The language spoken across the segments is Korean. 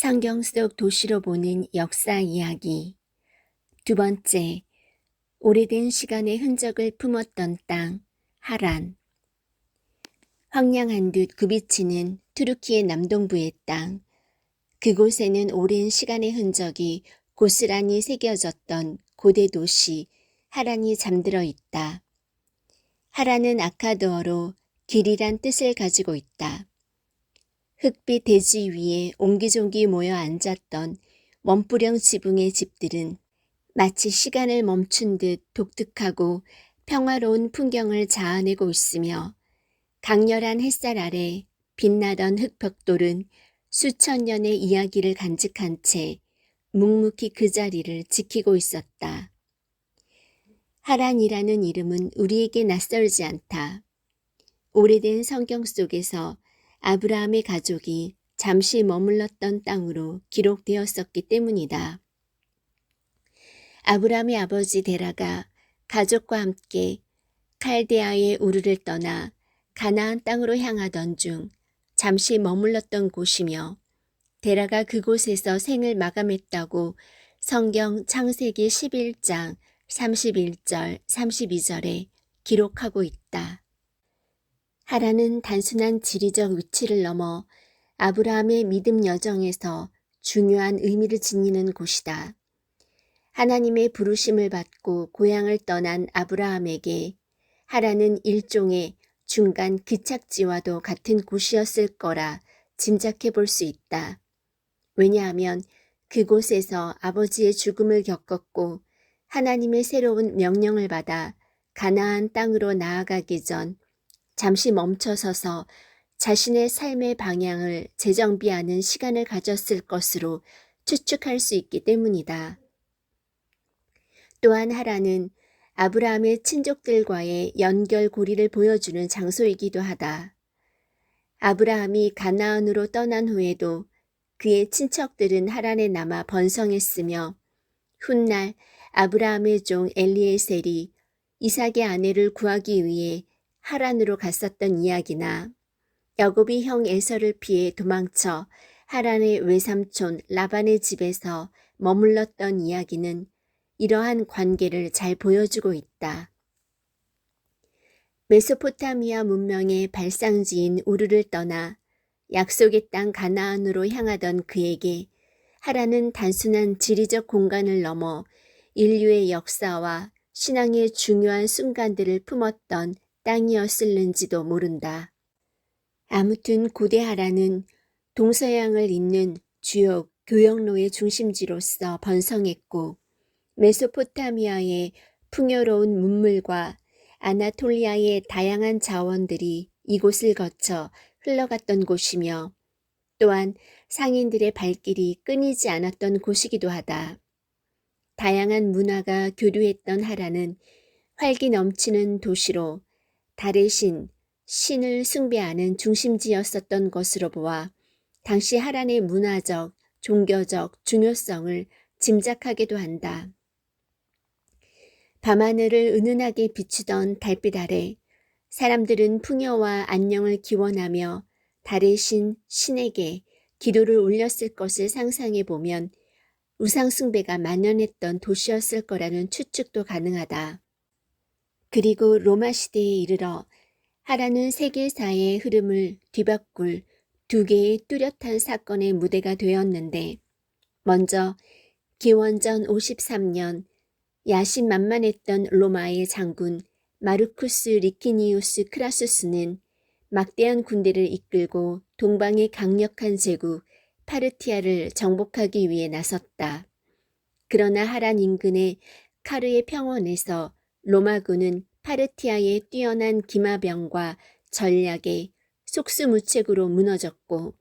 성경 속 도시로 보는 역사 이야기. 두 번째, 오래된 시간의 흔적을 품었던 땅, 하란. 황량한 듯 굽이치는 투르키의 남동부의 땅. 그곳에는 오랜 시간의 흔적이 고스란히 새겨졌던 고대 도시 하란이 잠들어 있다. 하란은 아카드어로 길이란 뜻을 가지고 있다. 흙빛 대지 위에 옹기종기 모여 앉았던 원뿌령 지붕의 집들은 마치 시간을 멈춘 듯 독특하고 평화로운 풍경을 자아내고 있으며 강렬한 햇살 아래 빛나던 흙벽돌은 수천 년의 이야기를 간직한 채 묵묵히 그 자리를 지키고 있었다. 하란이라는 이름은 우리에게 낯설지 않다. 오래된 성경 속에서 아브라함의 가족이 잠시 머물렀던 땅으로 기록되었었기 때문이다. 아브라함의 아버지 데라가 가족과 함께 칼데아의 우르를 떠나 가나안 땅으로 향하던 중 잠시 머물렀던 곳이며 데라가 그곳에서 생을 마감했다고 성경 창세기 11장 31절 32절에 기록하고 있다. 하란은 단순한 지리적 위치를 넘어 아브라함의 믿음 여정에서 중요한 의미를 지니는 곳이다. 하나님의 부르심을 받고 고향을 떠난 아브라함에게 하란은 일종의 중간 기착지와도 같은 곳이었을 거라 짐작해 볼 수 있다. 왜냐하면 그곳에서 아버지의 죽음을 겪었고 하나님의 새로운 명령을 받아 가나안 땅으로 나아가기 전 잠시 멈춰서서 자신의 삶의 방향을 재정비하는 시간을 가졌을 것으로 추측할 수 있기 때문이다. 또한 하란은 아브라함의 친족들과의 연결고리를 보여주는 장소이기도 하다. 아브라함이 가나안으로 떠난 후에도 그의 친척들은 하란에 남아 번성했으며 훗날 아브라함의 종 엘리에셀이 이삭의 아내를 구하기 위해 하란으로 갔었던 이야기나 야곱이 형 에서를 피해 도망쳐 하란의 외삼촌 라반의 집에서 머물렀던 이야기는 이러한 관계를 잘 보여주고 있다. 메소포타미아 문명의 발상지인 우르를 떠나 약속의 땅 가나안으로 향하던 그에게 하란은 단순한 지리적 공간을 넘어 인류의 역사와 신앙의 중요한 순간들을 품었던 땅이었을는지도 모른다. 아무튼 고대 하란은 동서양을 잇는 주요 교역로의 중심지로서 번성했고 메소포타미아의 풍요로운 문물과 아나톨리아의 다양한 자원들이 이곳을 거쳐 흘러갔던 곳이며 또한 상인들의 발길이 끊이지 않았던 곳이기도 하다. 다양한 문화가 교류했던 하란은 활기 넘치는 도시로 달의 신을 숭배하는 중심지였었던 것으로 보아 당시 하란의 문화적, 종교적 중요성을 짐작하게도 한다. 밤하늘을 은은하게 비추던 달빛 아래 사람들은 풍요와 안녕을 기원하며 달의 신에게 기도를 올렸을 것을 상상해 보면 우상숭배가 만연했던 도시였을 거라는 추측도 가능하다. 그리고 로마 시대에 이르러 하란은 세계사의 흐름을 뒤바꿀 두 개의 뚜렷한 사건의 무대가 되었는데 먼저 기원전 53년 야심만만했던 로마의 장군 마르쿠스 리키니우스 크라수스는 막대한 군대를 이끌고 동방의 강력한 제국 파르티아를 정복하기 위해 나섰다. 그러나 하란 인근의 카르의 평원에서 로마군은 파르티아의 뛰어난 기마병과 전략에 속수무책으로 무너졌고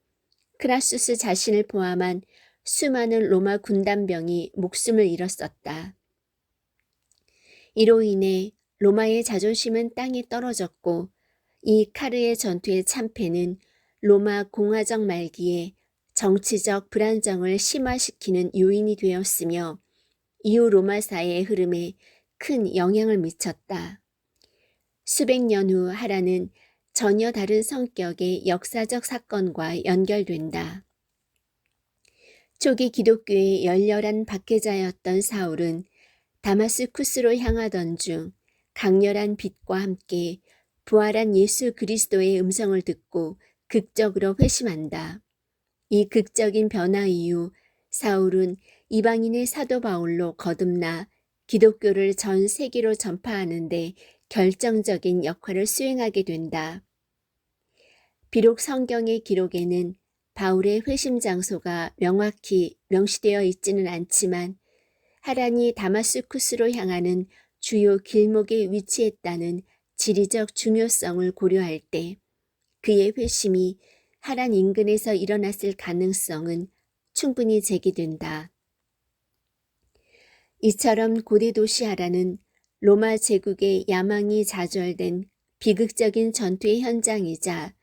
크라수스 자신을 포함한 수많은 로마 군단병이 목숨을 잃었었다. 이로 인해 로마의 자존심은 땅에 떨어졌고 이 카르의 전투의 참패는 로마 공화정 말기에 정치적 불안정을 심화시키는 요인이 되었으며 이후 로마사의 흐름에 큰 영향을 미쳤다. 수백 년 후 하란은 전혀 다른 성격의 역사적 사건과 연결된다. 초기 기독교의 열렬한 박해자였던 사울은 다마스쿠스로 향하던 중 강렬한 빛과 함께 부활한 예수 그리스도의 음성을 듣고 극적으로 회심한다. 이 극적인 변화 이후 사울은 이방인의 사도 바울로 거듭나 기독교를 전 세계로 전파하는 데 결정적인 역할을 수행하게 된다. 비록 성경의 기록에는 바울의 회심 장소가 명확히 명시되어 있지는 않지만 하란이 다마스쿠스로 향하는 주요 길목에 위치했다는 지리적 중요성을 고려할 때 그의 회심이 하란 인근에서 일어났을 가능성은 충분히 제기된다. 이처럼 고대 도시 하란은 로마 제국의 야망이 좌절된 비극적인 전투의 현장이자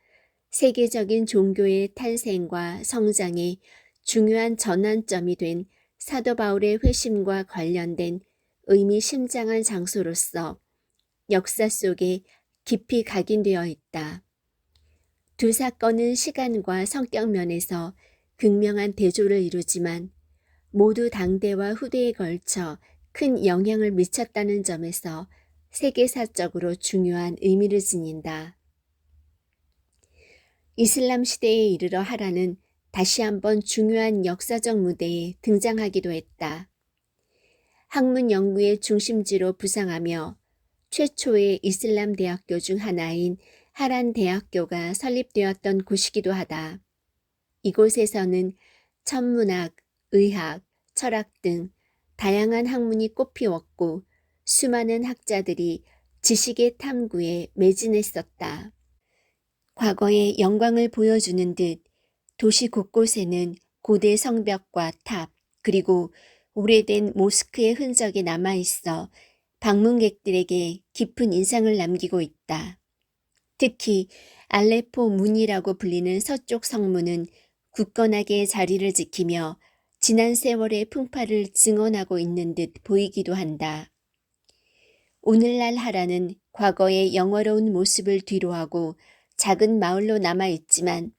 세계적인 종교의 탄생과 성장의 중요한 전환점이 된 사도 바울의 회심과 관련된 의미심장한 장소로서 역사 속에 깊이 각인되어 있다. 두 사건은 시간과 성격 면에서 극명한 대조를 이루지만 모두 당대와 후대에 걸쳐 큰 영향을 미쳤다는 점에서 세계사적으로 중요한 의미를 지닌다. 이슬람 시대에 이르러 하란은 다시 한번 중요한 역사적 무대에 등장하기도 했다. 학문 연구의 중심지로 부상하며 최초의 이슬람 대학교 중 하나인 하란 대학교가 설립되었던 곳이기도 하다. 이곳에서는 천문학, 의학, 철학 등 다양한 학문이 꽃피웠고 수많은 학자들이 지식의 탐구에 매진했었다. 과거의 영광을 보여주는 듯 도시 곳곳에는 고대 성벽과 탑, 그리고 오래된 모스크의 흔적이 남아있어 방문객들에게 깊은 인상을 남기고 있다. 특히 알레포 문이라고 불리는 서쪽 성문은 굳건하게 자리를 지키며 지난 세월의 풍파를 증언하고 있는 듯 보이기도 한다. 오늘날 하란은 과거의 영화로운 모습을 뒤로하고 작은 마을로 남아있지만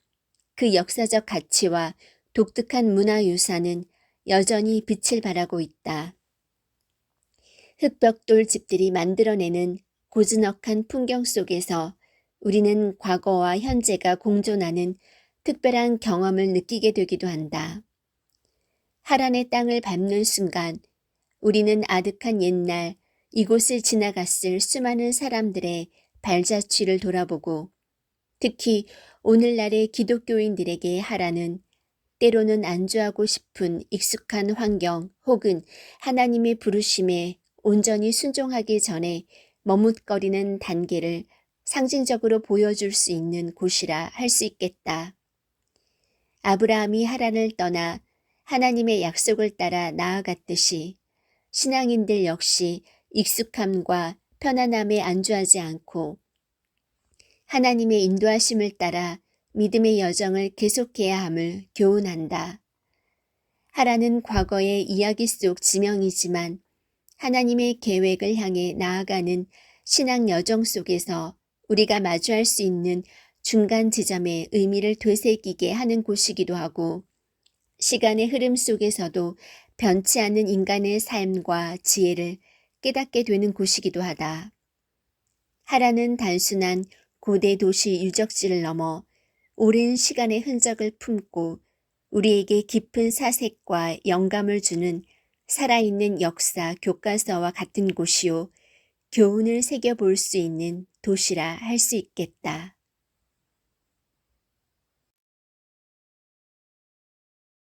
그 역사적 가치와 독특한 문화유산은 여전히 빛을 발하고 있다. 흑벽돌 집들이 만들어내는 고즈넉한 풍경 속에서 우리는 과거와 현재가 공존하는 특별한 경험을 느끼게 되기도 한다. 하란의 땅을 밟는 순간 우리는 아득한 옛날 이곳을 지나갔을 수많은 사람들의 발자취를 돌아보고 특히 오늘날의 기독교인들에게 하란은 때로는 안주하고 싶은 익숙한 환경 혹은 하나님의 부르심에 온전히 순종하기 전에 머뭇거리는 단계를 상징적으로 보여줄 수 있는 곳이라 할 수 있겠다. 아브라함이 하란을 떠나 하나님의 약속을 따라 나아갔듯이 신앙인들 역시 익숙함과 편안함에 안주하지 않고 하나님의 인도하심을 따라 믿음의 여정을 계속해야 함을 교훈한다. 하란은 과거의 이야기 속 지명이지만 하나님의 계획을 향해 나아가는 신앙 여정 속에서 우리가 마주할 수 있는 중간 지점의 의미를 되새기게 하는 곳이기도 하고 시간의 흐름 속에서도 변치 않는 인간의 삶과 지혜를 깨닫게 되는 곳이기도 하다. 하란은 단순한 고대 도시 유적지를 넘어 오랜 시간의 흔적을 품고 우리에게 깊은 사색과 영감을 주는 살아있는 역사 교과서와 같은 곳이요 교훈을 새겨볼 수 있는 도시라 할 수 있겠다.